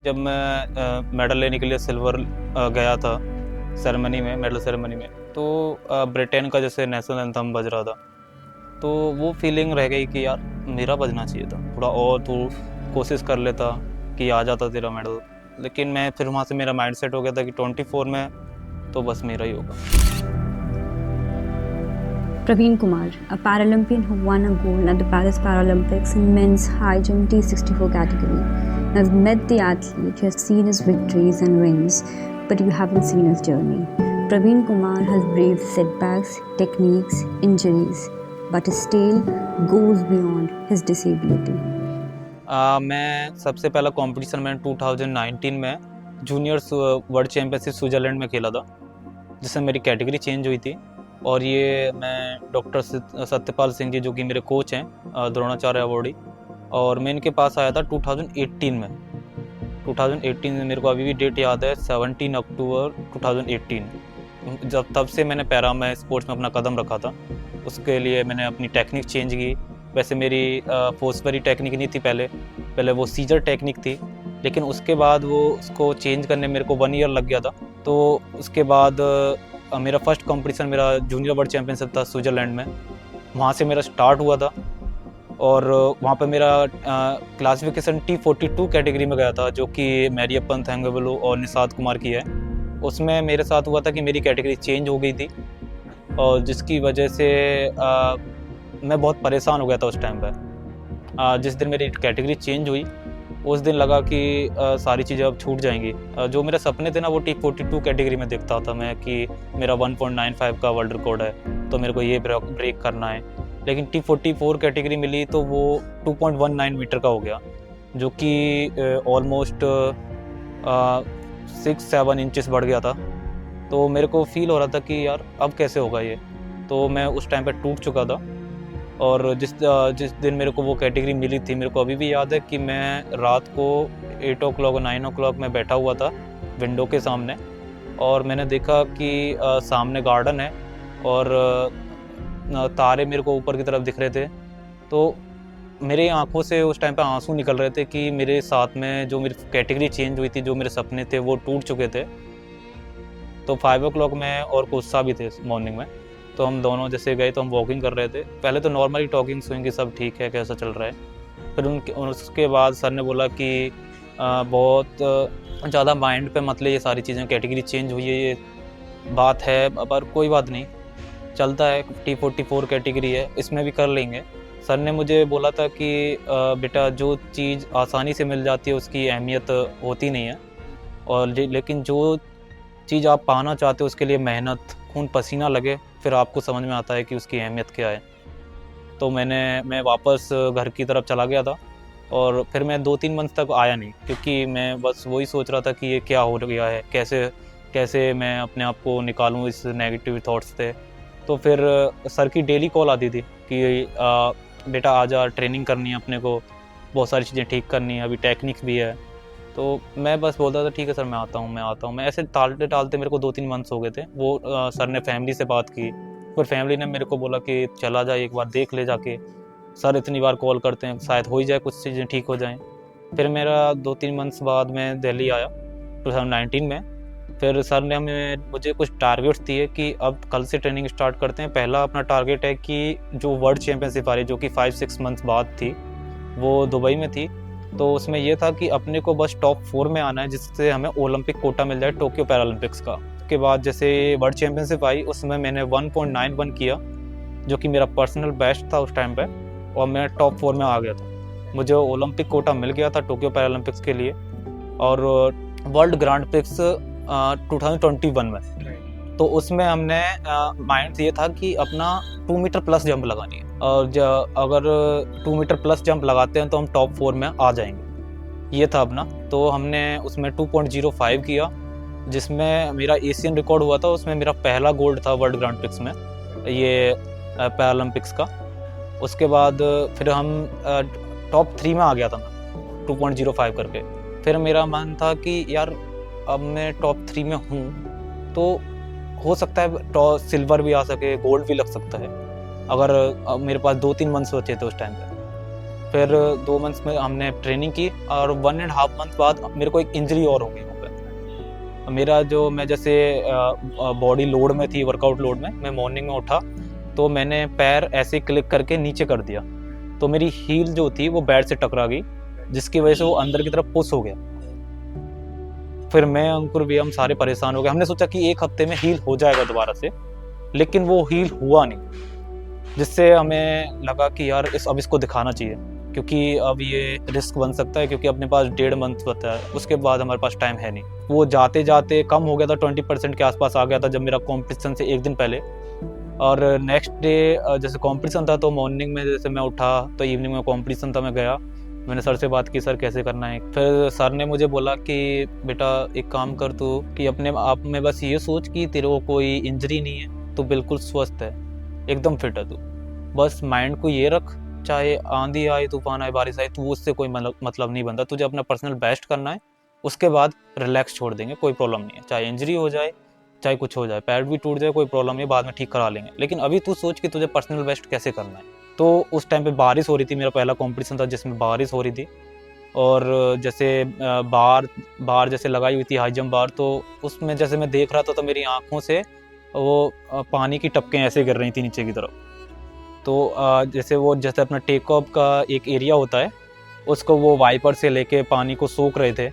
जब मैं मेडल लेने के लिए सिल्वर गया था सेरेमनी में, मेडल सेरेमनी में, तो ब्रिटेन का जैसे नेशनल एंथम बज रहा था, तो वो फीलिंग रह गई कि यार मेरा बजना चाहिए था, थोड़ा और तू कोशिश कर लेता कि आ जाता तेरा मेडल। लेकिन मैं फिर वहाँ से मेरा माइंड सेट हो गया था कि 24 में तो बस मेरा ही होगा। Praveen Kumar, a Paralympian who won a gold at the Paris Paralympics in men's high jump T64 category. Now, you've met the athlete, you have seen his victories and wins, but you haven't seen his journey. Praveen Kumar has braved setbacks, techniques, injuries, but his tale goes beyond his disability. मैं सबसे पहला competition मैंने 2019 में juniors world championship Switzerland में खेला था, जिससे मेरी कैटेगरी चेंज हुई थी। और ये मैं डॉक्टर सत्यपाल सिंह जी, जो कि मेरे कोच हैं, द्रोणाचार्य अवॉर्डी, और मैं इनके पास आया था 2018 में। 2018 में मेरे को अभी भी डेट याद है, 17 अक्टूबर 2018। जब तब से मैंने पैरा में स्पोर्ट्स में अपना कदम रखा था। उसके लिए मैंने अपनी टेक्निक चेंज की। वैसे मेरी फोर्सबरी टेक्निक नहीं थी, पहले वो सीजर टेक्निक थी, लेकिन उसके बाद वो उसको चेंज करने मेरे को 1 ईयर लग गया था। तो उसके बाद मेरा फर्स्ट कंपटीशन मेरा जूनियर वर्ल्ड चैम्पियनशिप था स्विट्ज़रलैंड में। वहाँ से मेरा स्टार्ट हुआ था और वहाँ पे मेरा क्लासिफिकेशन T42 कैटेगरी में गया था, जो कि मैरियप्पन थेंगवेलु और निषाद कुमार की है। उसमें मेरे साथ हुआ था कि मेरी कैटेगरी चेंज हो गई थी, और जिसकी वजह से मैं बहुत परेशान हो गया था उस टाइम पे। जिस दिन मेरी कैटेगरी चेंज हुई, उस दिन लगा कि सारी चीज़ें अब छूट जाएंगी। जो मेरे सपने थे ना, वो T42 कैटेगरी में देखता था मैं कि मेरा 1.95 का वर्ल्ड रिकॉर्ड है, तो मेरे को ये ब्रेक करना है। लेकिन T44 कैटेगरी मिली तो वो 2.19 मीटर का हो गया, जो कि ऑलमोस्ट 6-7 इंचेस बढ़ गया था। तो मेरे को फील हो रहा था कि यार अब कैसे होगा ये। तो मैं उस टाइम पे टूट चुका था। और जिस दिन मेरे को वो कैटेगरी मिली थी, मेरे को अभी भी याद है कि मैं रात को 8 ओ क्लॉक 9 ओ क्लॉक में बैठा हुआ था विंडो के सामने, और मैंने देखा कि सामने गार्डन है और तारे मेरे को ऊपर की तरफ दिख रहे थे। तो मेरे आंखों से उस टाइम पे आंसू निकल रहे थे कि मेरे साथ में जो मेरी कैटेगरी चेंज हुई थी, जो मेरे सपने थे, वो टूट चुके थे। तो 5 ओ क्लॉक में और गुस्सा भी थे मॉर्निंग में, तो हम दोनों जैसे गए तो हम वॉकिंग कर रहे थे। पहले तो नॉर्मली टॉकिंग हुई कि सब ठीक है, कैसा चल रहा है। फिर उसके बाद सर ने बोला कि बहुत ज़्यादा माइंड पे मत ले ये सारी चीज़ें, कैटेगरी चेंज हुई है, ये बात है, पर कोई बात नहीं, चलता है। T44 कैटेगरी है, इसमें भी कर लेंगे। सर ने मुझे बोला था कि बेटा, जो चीज़ आसानी से मिल जाती है उसकी अहमियत होती नहीं है, और लेकिन जो चीज़ आप पाना चाहते हो उसके लिए मेहनत, खून पसीना लगे, फिर आपको समझ में आता है कि उसकी अहमियत क्या है। तो मैं वापस घर की तरफ चला गया था, और फिर मैं 2-3 मंथ तक आया नहीं, क्योंकि मैं बस वही सोच रहा था कि ये क्या हो गया है, कैसे मैं अपने आप को निकालूं इस नेगेटिव थॉट्स से। तो फिर सर की डेली कॉल आती थी कि बेटा आजा, ट्रेनिंग करनी है अपने को, बहुत सारी चीज़ें ठीक करनी है, अभी टेक्निक भी है। तो मैं बस बोलता था ठीक है सर, मैं आता हूँ। मैं ऐसे टालते मेरे को 2-3 मंथ्स हो गए थे। वो सर ने फैमिली से बात की, फिर फैमिली ने मेरे को बोला कि चला जा, एक बार देख ले जाके, सर इतनी बार कॉल करते हैं, शायद हो ही जाए, कुछ चीज़ें ठीक हो जाएँ। फिर मेरा 2-3 मंथ्स बाद मैं दिल्ली आया 2019 में। फिर सर ने मुझे कुछ टारगेट्स दिए कि अब कल से ट्रेनिंग स्टार्ट करते हैं। पहला अपना टारगेट है कि जो वर्ल्ड चैम्पियनशिप आ रही, जो कि 5-6 मंथ्स बाद थी, वो दुबई में थी। तो उसमें ये था कि अपने को बस टॉप 4 में आना है, जिससे हमें ओलंपिक कोटा मिल जाए टोक्यो पैरालंपिक्स का। उसके बाद जैसे वर्ल्ड चैम्पियनशिप आई, उसमें मैंने 1.91 किया, जो कि मेरा पर्सनल बेस्ट था उस टाइम पे, और मैं टॉप 4 में आ गया था। मुझे ओलंपिक कोटा मिल गया था टोक्यो पैरालंपिक्स के लिए, और वर्ल्ड ग्रांड प्रिक्स 2021 में। तो उसमें हमने माइंड ये था कि अपना 2 मीटर प्लस जंप लगानी है, और अगर 2 मीटर प्लस जंप लगाते हैं तो हम टॉप 4 में आ जाएंगे, ये था अपना। तो हमने उसमें 2.05 किया, जिसमें मेरा एशियन रिकॉर्ड हुआ था। उसमें मेरा पहला गोल्ड था वर्ल्ड ग्रांड प्रिक्स में, ये पैरालंपिक्स का। उसके बाद फिर हम टॉप 3 में आ गया था मैं 2.05 करके। फिर मेरा मन था कि यार अब मैं टॉप 3 में हूँ, तो हो सकता है सिल्वर भी आ सके, गोल्ड भी लग सकता है, अगर मेरे पास 2-3 मंथ्स बचे थे उस टाइम पे। फिर 2 मंथ्स में हमने ट्रेनिंग की और 1.5 मंथ बाद मेरे को एक इंजरी और हो गई वहाँ पे। मेरा जो मैं जैसे बॉडी लोड में थी, वर्कआउट लोड में, मैं मॉर्निंग में उठा तो मैंने पैर ऐसे क्लिक करके नीचे कर दिया, तो मेरी हील जो थी वो बेड से टकरा गई, जिसकी वजह से वो अंदर की तरफ पुश हो गया। फिर मैं, अंकुर भी, हम सारे परेशान हो गए। हमने सोचा कि 1 हफ्ते में हील हो जाएगा दोबारा से, लेकिन वो हील हुआ नहीं, जिससे हमें लगा कि यार अब इसको दिखाना चाहिए, क्योंकि अब ये रिस्क बन सकता है, क्योंकि अपने पास 1.5 मंथ बचा है, उसके बाद हमारे पास टाइम है नहीं। वो जाते जाते कम हो गया था, 20% के आसपास आ गया था जब मेरा कॉम्पिटिशन से 1 दिन पहले। और नेक्स्ट डे जैसे कॉम्पिटिशन था तो मॉर्निंग में जैसे मैं उठा तो इवनिंग में कॉम्पिटिशन था, मैं गया, मैंने सर से बात की, सर कैसे करना है। फिर सर ने मुझे बोला कि बेटा एक काम कर तू कि अपने आप में बस ये सोच कि तेरे को कोई इंजरी नहीं है, तू बिल्कुल स्वस्थ है, एकदम फिट है तू, बस माइंड को ये रख, चाहे आंधी आए, तूफान आए, बारिश आए, तू उससे कोई मतलब नहीं बनता, तुझे अपना पर्सनल बेस्ट करना है, उसके बाद रिलैक्स छोड़ देंगे, कोई प्रॉब्लम नहीं है, चाहे इंजरी हो जाए, चाहे कुछ हो जाए, पैर भी टूट जाए, कोई प्रॉब्लम नहीं, बाद में ठीक करा लेंगे, लेकिन अभी तू सोच कि तुझे पर्सनल बेस्ट कैसे करना है। तो उस टाइम पे बारिश हो रही थी, मेरा पहला कंपटीशन था जिसमें बारिश हो रही थी, और जैसे बार जैसे लगाई हुई थी, हाई जंप बार, तो उसमें जैसे मैं देख रहा था तो मेरी आंखों से वो पानी की टपकें ऐसे गिर रही थी नीचे की तरफ। तो जैसे अपना टेक ऑफ का एक एरिया होता है, उसको वो वाइपर से लेके पानी को सोख रहे थे,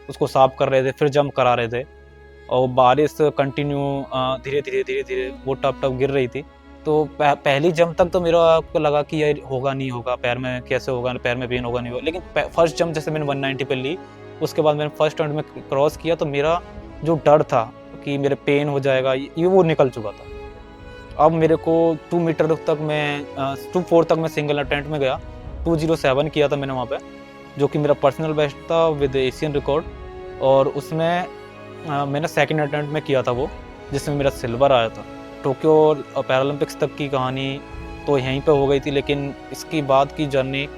उसको साफ कर रहे थे, फिर जंप करा रहे थे, और बारिश कंटिन्यू धीरे धीरे वो टप टप गिर रही थी। तो पहली जंप तक तो मेरा आपको लगा कि यार होगा नहीं होगा, पैर में कैसे होगा, पैर में पेन होगा नहीं होगा, लेकिन फर्स्ट जंप जैसे मैंने 190 पे ली, उसके बाद मैंने फर्स्ट राउंड में क्रॉस किया, तो मेरा जो डर था कि मेरे पेन हो जाएगा, ये वो निकल चुका था। अब मेरे को 2 मीटर तक मैं 2.4 तक मैं सिंगल अटेम्प्ट में गया, 2:07 किया था मैंने वहाँ पे, जो कि मेरा पर्सनल बेस्ट था विद एशियन रिकॉर्ड। और उसमें मैंने सेकंड अटेम्प्ट में किया था वो, जिसमें मेरा सिल्वर आया था। टोक्यो पैरालंपिक्स तक की कहानी तो यहीं पे हो गई थी, लेकिन इसकी बाद की जर्नी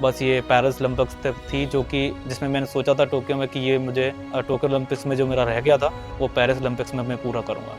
बस ये पेरिस ओलंपिक्स तक थी, जो कि जिसमें मैंने सोचा था टोक्यो में कि ये मुझे टोक्यो ओलंपिक्स में जो मेरा रह गया था वो पेरिस ओलंपिक्स में मैं पूरा करूँगा।